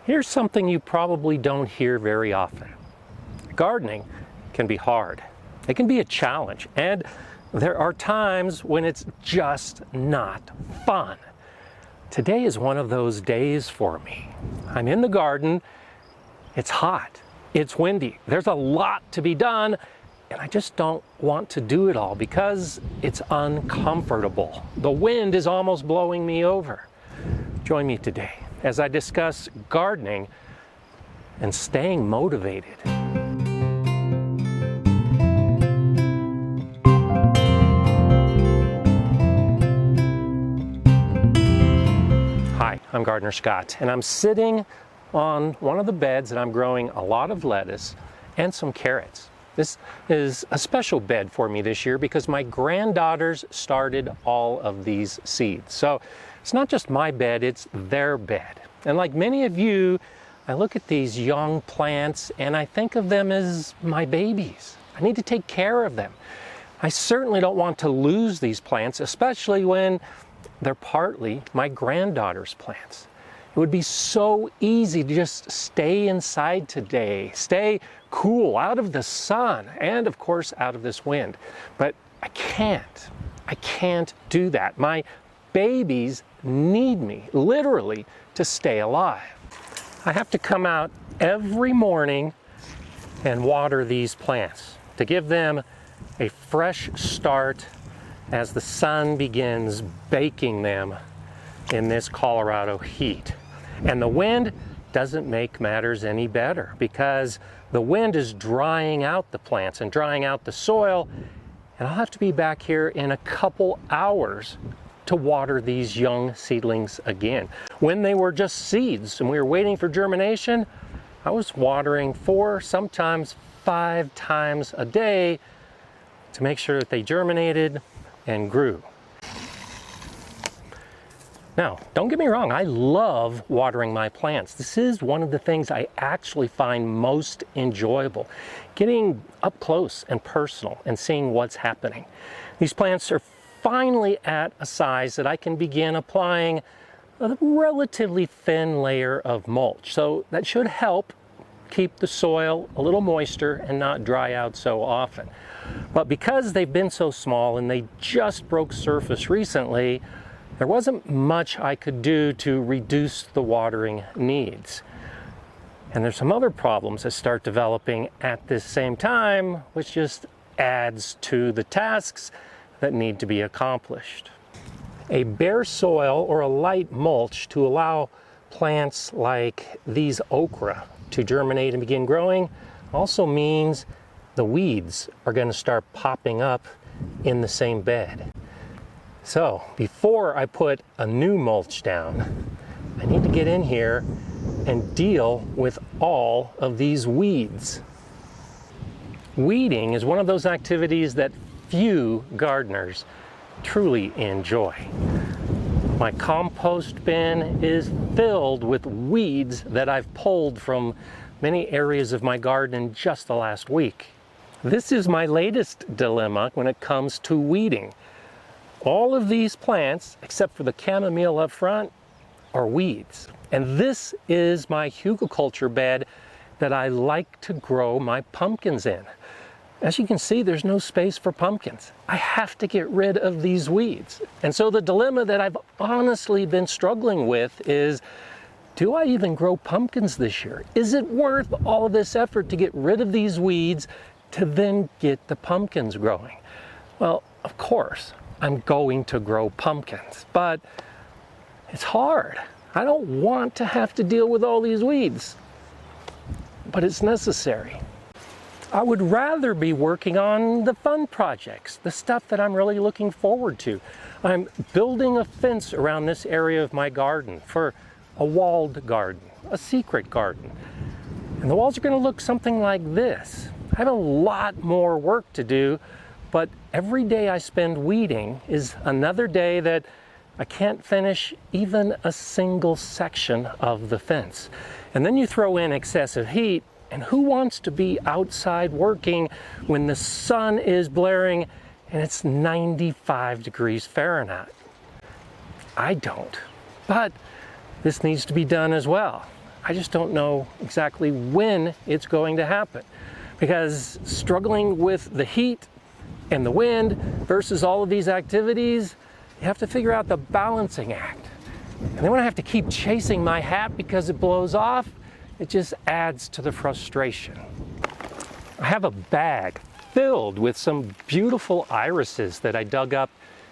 Here's something you probably don't hear very often. Gardening can be hard. It can be a challenge, and there are times when it's just not fun. Today is one of those days for me. I'm in the garden, it's hot, it's windy, there's a lot to be done, and I just don't want to do it all because it's uncomfortable. The wind is almost blowing me over. Join me today as I discuss gardening and staying motivated. Hi, I'm Gardener Scott, and I'm sitting on one of the beds and I'm growing a lot of lettuce and some carrots. This is a special bed for me this year because my granddaughters started all of these seeds. So it's not just my bed, it's their bed. And like many of you, I look at these young plants and I think of them as my babies. I need to take care of them. I certainly don't want to lose these plants, especially when they're partly my granddaughter's plants. It would be so easy to just stay inside today, stay cool, out of the sun, and of course out of this wind. But I can't do that. My babies need me, literally, to stay alive. I have to come out every morning and water these plants to give them a fresh start as the sun begins baking them in this Colorado heat. And the wind doesn't make matters any better because the wind is drying out the plants and drying out the soil, and I'll have to be back here in a couple hours to water these young seedlings again. When they were just seeds and we were waiting for germination, I was watering 4, sometimes 5 times a day to make sure that they germinated and grew. Now, don't get me wrong, I love watering my plants. This is one of the things I actually find most enjoyable, getting up close and personal and seeing what's happening. These plants are finally at a size that I can begin applying a relatively thin layer of mulch. So that should help keep the soil a little moister and not dry out so often. But because they've been so small and they just broke surface recently, there wasn't much I could do to reduce the watering needs. And there's some other problems that start developing at this same time, which just adds to the tasks that need to be accomplished. A bare soil or a light mulch to allow plants like these okra to germinate and begin growing also means the weeds are going to start popping up in the same bed. So before I put a new mulch down, I need to get in here and deal with all of these weeds. Weeding is one of those activities that few gardeners truly enjoy. My compost bin is filled with weeds that I've pulled from many areas of my garden in just the last week. This is my latest dilemma when it comes to weeding. All of these plants, except for the chamomile up front, are weeds. And this is my hugelkultur bed that I like to grow my pumpkins in. As you can see, there's no space for pumpkins. I have to get rid of these weeds. And so the dilemma that I've honestly been struggling with is, do I even grow pumpkins this year? Is it worth all of this effort to get rid of these weeds to then get the pumpkins growing? Well, of course, I'm going to grow pumpkins, but it's hard. I don't want to have to deal with all these weeds, but it's necessary. I would rather be working on the fun projects, the stuff that I'm really looking forward to. I'm building a fence around this area of my garden for a walled garden, a secret garden. And the walls are going to look something like this. I have a lot more work to do, but every day I spend weeding is another day that I can't finish even a single section of the fence. And then you throw in excessive heat, and who wants to be outside working when the sun is blaring and it's 95 degrees Fahrenheit? I don't. But this needs to be done as well. I just don't know exactly when it's going to happen, because struggling with the heat and the wind versus all of these activities, you have to figure out the balancing act. And then when I have to keep chasing my hat because it blows off, it just adds to the frustration. I have a bag filled with some beautiful irises that I dug up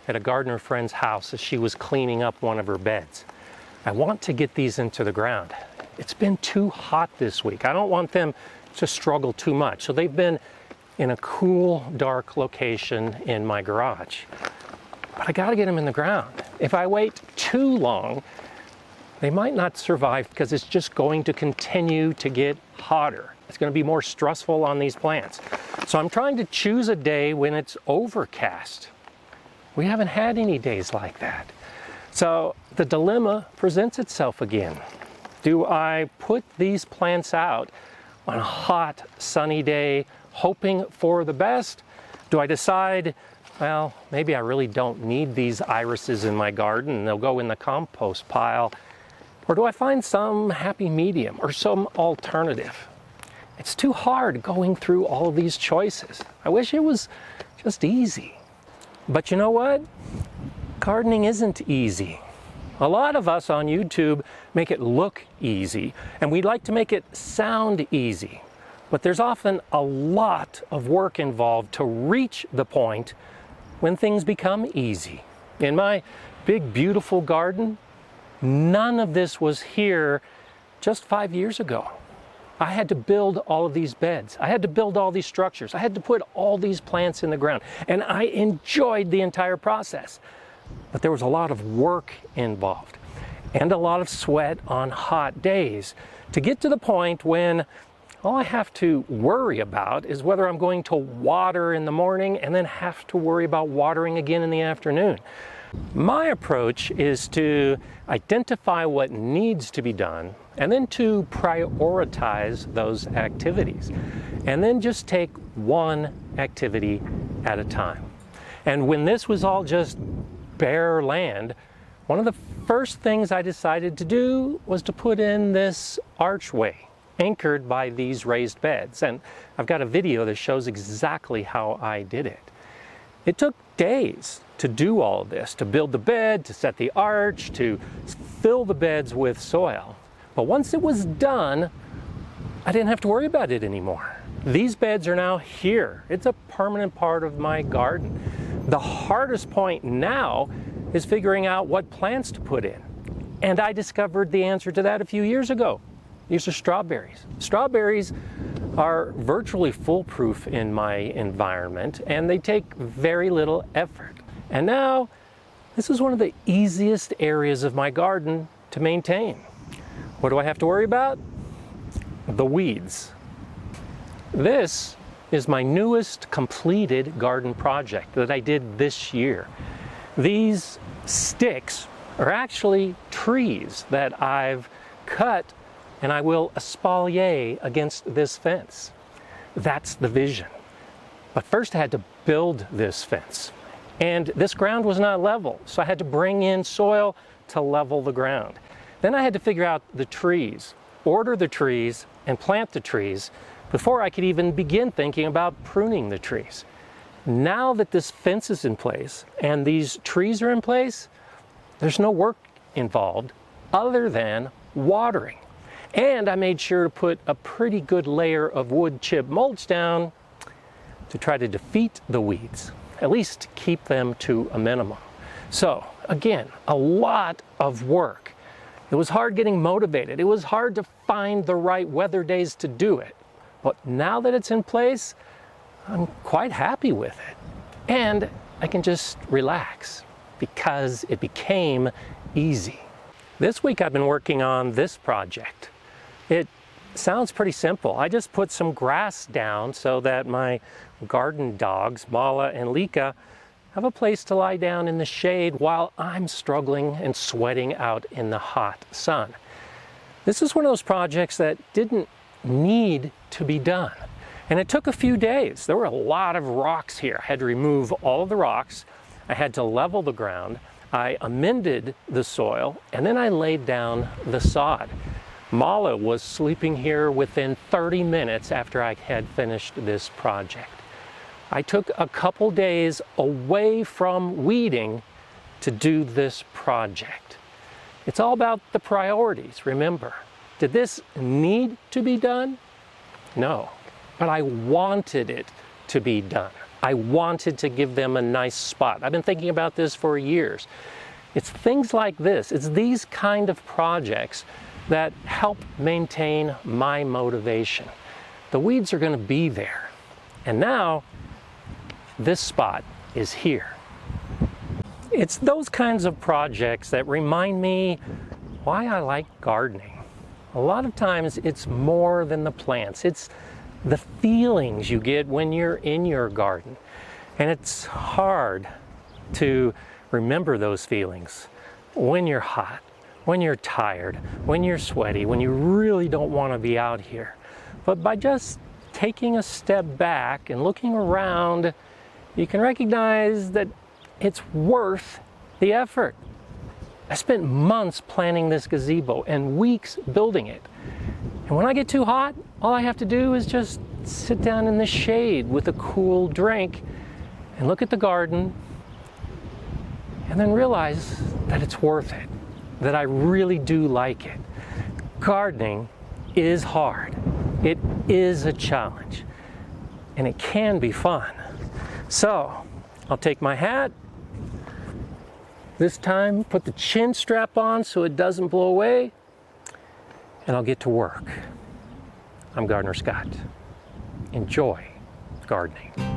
at a gardener friend's house as she was cleaning up one of her beds. I want to get these into the ground. It's been too hot this week. I don't want them to struggle too much. So they've been in a cool, dark location in my garage. But I gotta get them in the ground. If I wait too long, they might not survive because it's just going to continue to get hotter. It's going to be more stressful on these plants. So I'm trying to choose a day when it's overcast. We haven't had any days like that. So the dilemma presents itself again. Do I put these plants out on a hot, sunny day, hoping for the best? Do I decide, well, maybe I really don't need these irises in my garden and they'll go in the compost pile? Or do I find some happy medium or some alternative? It's too hard going through all of these choices. I wish it was just easy. But you know what? Gardening isn't easy. A lot of us on YouTube make it look easy, and we'd like to make it sound easy. But there's often a lot of work involved to reach the point when things become easy. In my big, beautiful garden, none of this was here just 5 years ago. I had to build all of these beds. I had to build all these structures. I had to put all these plants in the ground. And I enjoyed the entire process. But there was a lot of work involved and a lot of sweat on hot days to get to the point when all I have to worry about is whether I'm going to water in the morning and then have to worry about watering again in the afternoon. My approach is to identify what needs to be done and then to prioritize those activities, and then just take one activity at a time. And when this was all just bare land, one of the first things I decided to do was to put in this archway anchored by these raised beds. And I've got a video that shows exactly how I did it. It took days to do all of this, to build the bed, to set the arch, to fill the beds with soil. But once it was done, I didn't have to worry about it anymore. These beds are now here. It's a permanent part of my garden. The hardest point now is figuring out what plants to put in. And I discovered the answer to that a few years ago. These are strawberries. Strawberries are virtually foolproof in my environment, and they take very little effort. And now, this is one of the easiest areas of my garden to maintain. What do I have to worry about? The weeds. This is my newest completed garden project that I did this year. These sticks are actually trees that I've cut and I will espalier against this fence. That's the vision. But first I had to build this fence. And this ground was not level, so I had to bring in soil to level the ground. Then I had to figure out the trees, order the trees, and plant the trees before I could even begin thinking about pruning the trees. Now that this fence is in place and these trees are in place, there's no work involved other than watering. And I made sure to put a pretty good layer of wood chip mulch down to try to defeat the weeds, at least keep them to a minimum. So again, a lot of work. It was hard getting motivated. It was hard to find the right weather days to do it. But now that it's in place, I'm quite happy with it. And I can just relax because it became easy. This week I've been working on this project. It sounds pretty simple. I just put some grass down so that my garden dogs, Mala and Lika, have a place to lie down in the shade while I'm struggling and sweating out in the hot sun. This is one of those projects that didn't need to be done. And it took a few days. There were a lot of rocks here. I had to remove all of the rocks. I had to level the ground. I amended the soil, and then I laid down the sod. Mala was sleeping here within 30 minutes after I had finished this project. I took a couple days away from weeding to do this project. It's all about the priorities, remember. Did this need to be done? No, but I wanted it to be done. I wanted to give them a nice spot. I've been thinking about this for years. It's things like this, it's these kind of projects that help maintain my motivation. The weeds are going to be there, and now this spot is here. It's those kinds of projects that remind me why I like gardening. A lot of times it's more than the plants. It's the feelings you get when you're in your garden. And it's hard to remember those feelings when you're hot, when you're tired, when you're sweaty, when you really don't want to be out here. But by just taking a step back and looking around, you can recognize that it's worth the effort. I spent months planning this gazebo and weeks building it. And when I get too hot, all I have to do is just sit down in the shade with a cool drink and look at the garden and then realize that it's worth it, that I really do like it. Gardening is hard. It is a challenge, and it can be fun. So I'll take my hat, this time put the chin strap on so it doesn't blow away, and I'll get to work. I'm Gardener Scott. Enjoy gardening.